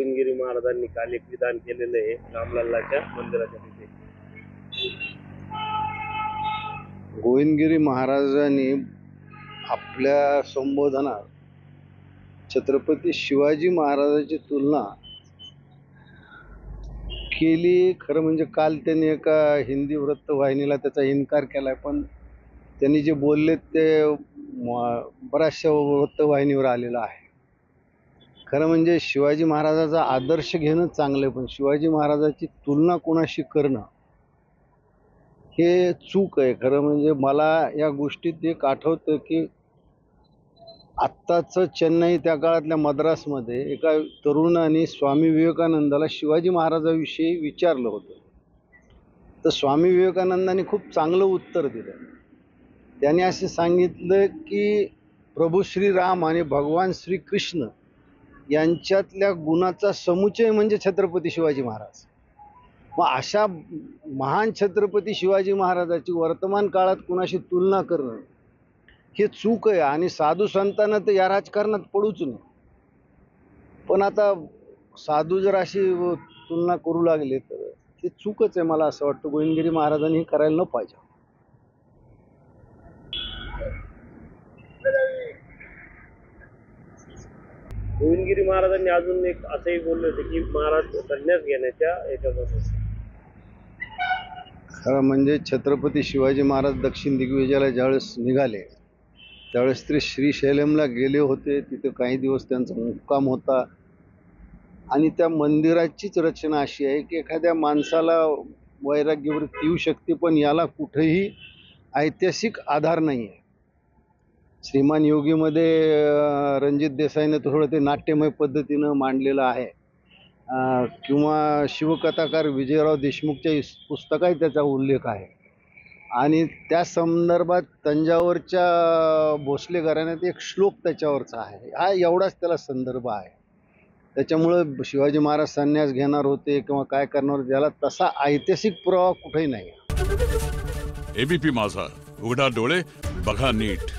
गोविंदगिरी महाराजांनी काल एक विधान केलेलं आहे रामलल्लाच्या मंदिराच्या तिथे। गोविंदगिरी महाराजांनी आपल्या संबोधनात छत्रपती शिवाजी महाराजांची तुलना केली। खरं म्हणजे काल त्यांनी एका हिंदी वृत्तवाहिनीला त्याचा इन्कार केलाय, पण त्यांनी जे बोलले ते बऱ्याचशा वृत्तवाहिनीवर आलेलं आहे। खरं म्हणजे शिवाजी महाराजाचा आदर्श घेणं चांगलं, पण शिवाजी महाराजाची तुलना कोणाशी करणं हे चूक आहे। खरं म्हणजे मला या गोष्टीत एक आठवतं की आत्ताचं चेन्नई, त्या काळातल्या मद्रासमध्ये एका तरुणाने स्वामी विवेकानंदाला शिवाजी महाराजाविषयी विचारलं होतं। तर स्वामी विवेकानंदांनी खूप चांगलं उत्तर दिलं। त्याने असे सांगितलं की प्रभू श्रीराम आणि भगवान श्रीकृष्ण यांच्यातल्या गुणाचा समुच्चय म्हणजे छत्रपती शिवाजी महाराज। मग अशा महान छत्रपती शिवाजी महाराजाची वर्तमान काळात कुणाशी तुलना करणं हे चूक आहे। आणि साधू संतांना तर या राजकारणात पडूच नये, पण आता साधू जर अशी तुलना करू लागले तर हे चूकच आहे। मला असं वाटतं गोविंदगिरी महाराजांनी हे करायला न पाहिजे। गोविंदगिरी महाराजांनी अजून एक असंही बोलले होते की महाराज संन्यास घेण्याच्या याच्यामध्ये। खरं म्हणजे छत्रपती शिवाजी महाराज दक्षिण दिग्विजयाला ज्यावेळेस निघाले त्यावेळेस ते श्रीशैलमला गेले होते। तिथे काही दिवस त्यांचा मुक्काम होता। आणि त्या मंदिराचीच रचना अशी आहे की एखाद्या माणसाला वैराग्यवृत्ती येऊ शकते, पण याला कुठेही ऐतिहासिक आधार नाही आहे। श्रीमान योगीमध्ये रणजित देसाईने थोडं ते नाट्यमय पद्धतीनं मांडलेलं आहे, किंवा शिवकथाकार विजयराव देशमुखच्या पुस्तकात त्याचा उल्लेख आहे। आणि त्या संदर्भात तंजावरच्या भोसले घराण्यात एक श्लोक त्याच्यावरचा आहे। हा एवढाच त्याला संदर्भ आहे। त्याच्यामुळं शिवाजी महाराज संन्यास घेणार होते किंवा काय करणार होते याला तसा ऐतिहासिक पुरावा कुठेही नाही। एबीपी माझा, उघडा डोळे बघा नीट।